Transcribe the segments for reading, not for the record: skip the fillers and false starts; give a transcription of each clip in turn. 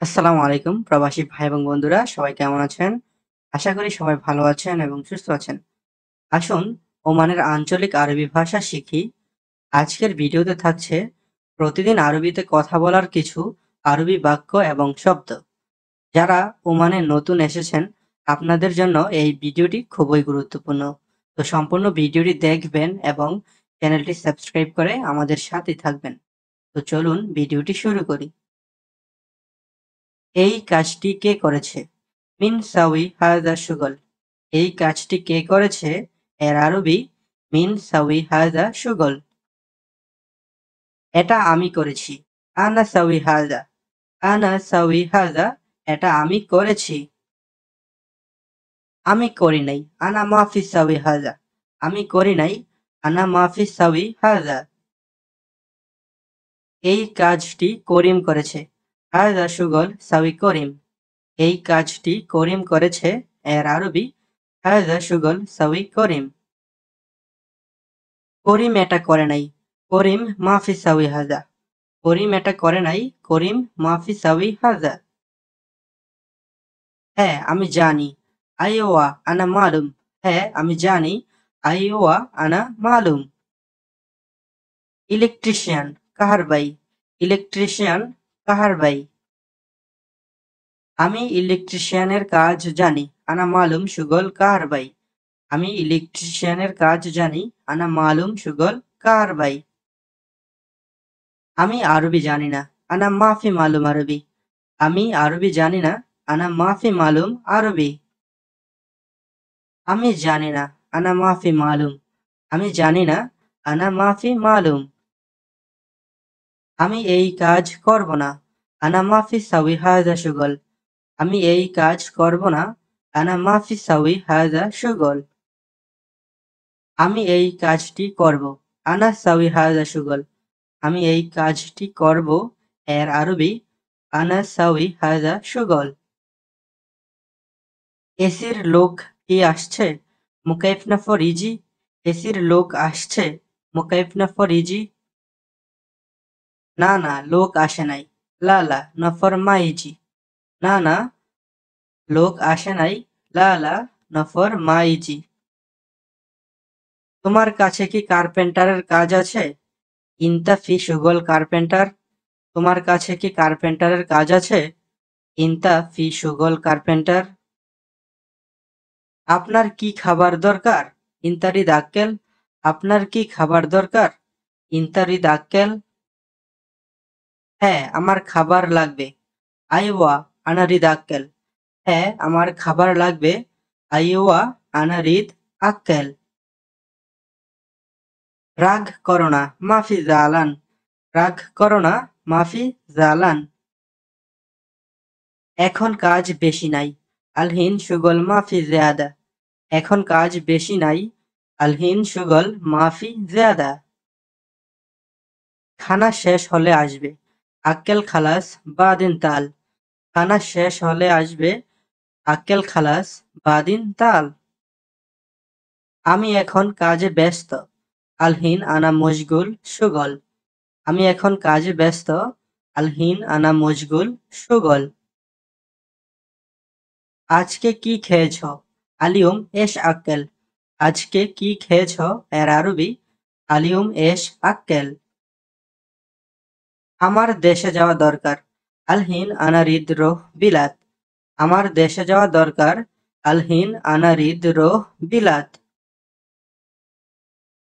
আসসালামু আলাইকুম প্রবাসী ভাই এবং বন্ধুরা সবাই কেমন আছেন? আশা করি সবাই ভালো আছেন এবং সুস্থ আছেন। আসুন ওমানের আঞ্চলিক আরবি ভাষা শিখি। আজকের ভিডিওতে থাকছে প্রতিদিন আরবিতে কথা বলার কিছু আরবি বাক্য এবং শব্দ। যারা ওমানে নতুন এসেছেন আপনাদের জন্য এই ভিডিওটি খুবই গুরুত্বপূর্ণ। তো সম্পূর্ণ ভিডিওটি দেখবেন এবং চ্যানেলটি সাবস্ক্রাইব করে আমাদের সাথেই থাকবেন। তো চলুন ভিডিওটি শুরু করি। এই কাজটি কে করেছে? মিন সাউই হাযা শুগল। এই কাজটি কে করেছে? এর আরবি মিন সাউই হাযা শুগল। এটা আমি করেছি। আনা সাউই হাযা। আনা সাউই হাযা। এটা আমি করেছি। আমি করি নাই। আনা মাফি সাউই হাযা। আমি করি নাই। আনা মাফি সাউই হাযা। এই কাজটি করিম করেছে। হাযা শুগল সাউই করিম। এই কাজটি করিম করেছে। এর আরবি হাযা শুগল সাউই করিম। করিম এটা করে নাই। করিম মাফি সাউই হাজা। করিম এটা করে নাই। করিম মাফি সাউই হাজা। হ্যাঁ আমি জানি। আইওয়া আনা মালুম। হ্যাঁ আমি জানি। আইওয়া আনা মালুম। ইলেকট্রিশিয়ান কাহারবাই। ইলেকট্রিশিয়ান কাহারবাই। আমি ইলেকট্রিশিয়ানের কাজ জানি। আনা মালুম শুগল কাহারবাই। আমি ইলেকট্রিশিয়ানের কাজ জানি। আনা মালুম শুগল কাহারবাই। আমি আরবি জানি না। আনা মাফি মালুম আরবি। আমি আরবি জানি না। আনা মাফি মালুম আরবি। আমি জানি না। আনা মাফি মালুম। আমি জানি না। আনা মাফি মালুম। আমি এই কাজ করব না। আনা মাফি সাউই হাজা শুগল। আমি এই কাজ করব না। আনা মাফি সাউই হাজা শুগল। আমি এই কাজটি করব। আনা সাউই হাজা শুগল। আমি এই কাজটি করব। এর আরবি আনা সাউই হাজা শুগল। এসির লোক কি আসছে? মুকাইফ নাফর ইজি। এসির লোক আসছে। মুকাইফ নাফর ইজি। না না লোক আসে নাই। লা লা নফর মা ইজি। না না লোক আসে নাই। লা লা নফর মা ইজি। তোমার কাছে কি কার্পেন্টারের কাজ আছে? ইনতা ফি শুগল কার্পেন্টার। তোমার কাছে কি কার্পেন্টারের কাজ আছে? ইনতা ফি শুগল কার্পেন্টার। আপনার কি খাবার দরকার? ইন্তারি দাক্কেল। আপনার কি খাবার দরকার? ইন্তারি দাক্কেল। হ্যাঁ আমার খাবার লাগবে। আইওয়া আনারিদ আক্কেল। হ্যাঁ আমার খাবার লাগবে। আইওয়া আনারিদ আক্কেল। রাগ করো না মাফি জালান। রাগ করো না মাফি জালান। এখন কাজ বেশি নাই। আলহিন শুগল মাফি জিয়াদা। এখন কাজ বেশি নাই। আলহিন শুগল মাফি জিয়াদা। খানা শেষ হলে আসবে। আক্কেল খালাস বাদিন তাল। খানা শেষ হলে আসবে। আক্কেল খালাস বাদিন তাল। আমি এখন কাজে ব্যস্ত। আলহিন আনা মশগুল শুগল। আমি এখন কাজে ব্যস্ত। আলহিন আনা মশগুল শুগল। আজকে কি খেয়েছ? আলিউম এশ আক্কেল। আজকে কি খেয়েছ? এর আরবি আলিউম এশ আক্কেল। আমার দেশে যাওয়া দরকার। আলহিন আনা রিদ রোহ বিলাত। আমার দেশে যাওয়া দরকার। আলহিন আনা রিদ রোহ বিলাত।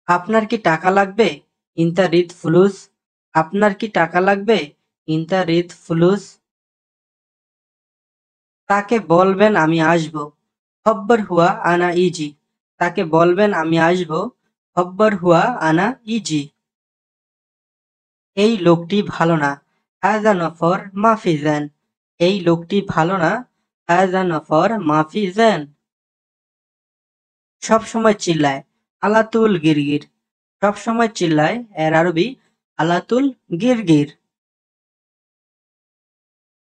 আপনার কি টাকা লাগবে? ইনতা রিদ ফুলুস। আপনার কি টাকা লাগবে? ইনতা রিদ ফুলুস। তাকে বলবেন আমি আসব। খব্বর হুয়া আনা ইজি। তাকে বলবেন আমি আসব। খব্বর হুয়া আনা ইজি। এই লোকটি ভালো না। হাজা নফর মাফি জেন। এই লোকটি ভালো না। হাজা নফর মাফি জেন। সব সময় চিল্লায়। আলাতুল গিরগির। সব সময় চিল্লায়। এর আরবি আলাতুল গিরগির।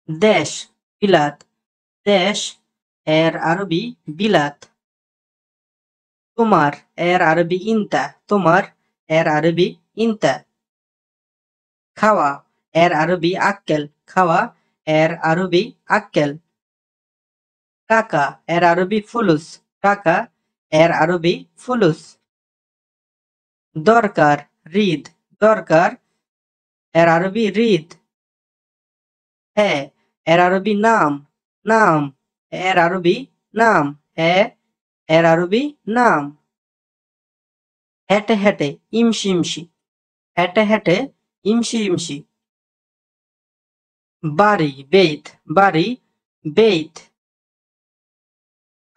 দেশ বিলাত। দেশ এর আরবি বিলাত। তোমার এর আরবি ইনতা। তোমার এর আরবি ইনতা। খাওয়া এর আরবি আক্কেল। খাওয়া এর আরবি আক্কেল। টাকা এর আরবি ফুলুস। টাকা এর আরবি ফুলুস। দরকার রিদ। দরকার এর আরবি রিদ। হ্যাঁ এর আরবি নাম। নাম এর আরবি নাম। হ্যাঁ এর আরবি নাম। হেঁটে হেঁটে ইমসি ইমসি। হেঁটে হেঁটে ইমসি ইমসি। বাড়ি বেইত। বাড়ি বেইত।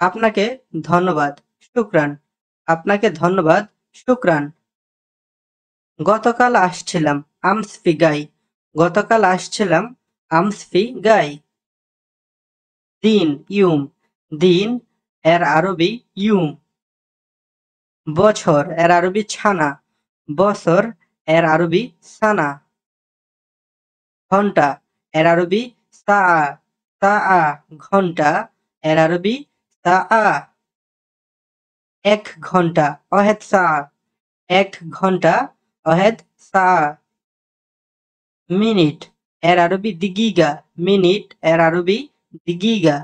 আপনাকে ধন্যবাদ শুকরান। আপনাকে ধন্যবাদ শুকরান। গতকাল আসছিলাম আমসফি গাই। গতকাল আসছিলাম আমসফি গাই। দিন ইউম। দিন এর আরবি ইউম। বছর এর আরবি ছানা। বছর এর আরবি সানা। ঘন্টা এর আরবি সা। সা ঘন্টা এর আরবি সা। এক ঘন্টা ওয়াহেদ সা। এক ঘন্টা ওয়াহেদ সা। মিনিট এর আরবি দিগিগা। মিনিট এর আরবি দিগিগা।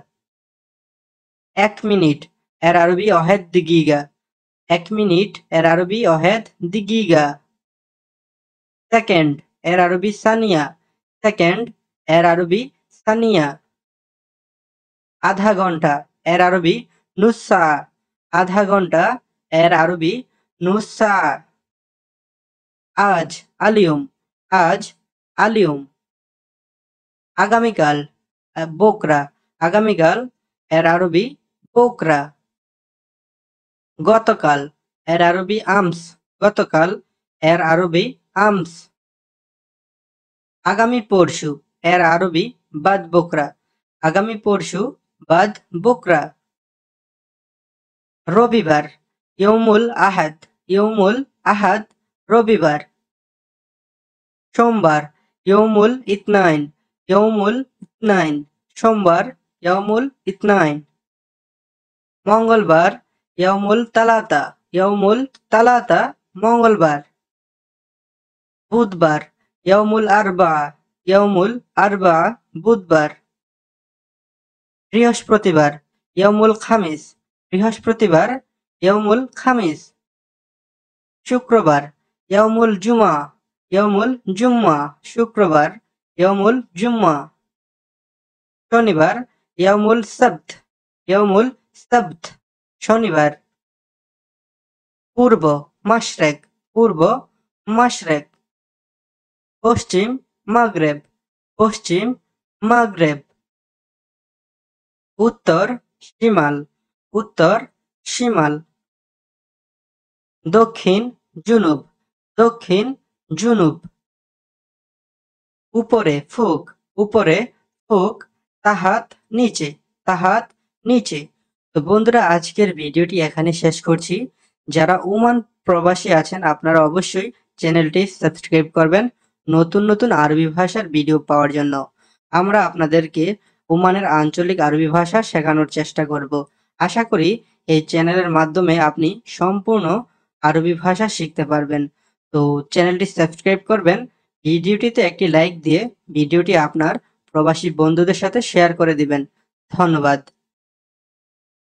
এক মিনিট এর আরবি ওয়াহেদ দিগিগা। এক মিনিট এর আরবি ওয়াহেদ দিগিগা। সেকেন্ড এর আরবি সানিয়া। সেকেন্ড এর আরবি সানিয়া। আধা ঘন্টা এর আরবি নুস সা। আধা ঘন্টা এর আরবি নুস সা। আজ আলিয়ম। আজ আলিয়ম। আগামীকাল বোকরা। আগামীকাল এর আরবি বোকরা। গতকাল এর আরবি আমস। গতকাল এর আরবি আমস। আগামী পরশু এর আরবি বাদ বোকরা। আগামী পরশু বাদ বোকরা। রবিবার ইয়ৌমুল আহাদ। ইয়ৌমুল আহাদ রবিবার। সোমবার ইয়ৌমুল ইতনাইন। ইয়ৌমুল ইতনাইন সোমবার। ইয়ৌমুল ইতনাইন। মঙ্গলবার ইয়ৌমুল তালাতা। ইয়ৌমুল তালাতা মঙ্গলবার। বুধবার ইয়ৌমুল আরবা। ইয়ৌমুল আরবা বুধবার। বৃহস্পতিবার ইয়ৌমুল খামিস। বৃহস্পতিবার ইয়ৌমুল খামিস। শুক্রবার ইয়ৌমুল জুমা। ইয়ৌমুল জুম্মা শুক্রবার। ইয়ৌমুল জুম্মা। শনিবার ইয়ৌমুল সাব্ত। ইয়ৌমুল সাব্ত শনিবার। পূর্ব মাশরেক। পূর্ব মাশরেক। পশ্চিম মাগরেব। পশ্চিম মাগরেব। উত্তর শিমাল। উত্তর শিমাল। দক্ষিণ জুনুব। দক্ষিণ জুনুব। উপরে ফুক। উপরে ফুক। তাহাত নিচে। তাহাত নিচে। তো বন্ধুরা আজকের ভিডিওটি এখানে শেষ করছি। যারা ওমান প্রবাসী আছেন আপনারা অবশ্যই চ্যানেলটি সাবস্ক্রাইব করবেন নতুন নতুন আরবি ভাষার ভিডিও পাওয়ার জন্য। আমরা আপনাদেরকে ওমানের আঞ্চলিক আরবি ভাষা শেখানোর চেষ্টা করব। আশা করি এই চ্যানেলের মাধ্যমে আপনি সম্পূর্ণ আরবি ভাষা শিখতে পারবেন। তো চ্যানেলটি সাবস্ক্রাইব করবেন, ভিডিওটিতে একটি লাইক দিয়ে ভিডিওটি আপনার প্রবাসী বন্ধুদের সাথে শেয়ার করে দিবেন। ধন্যবাদ।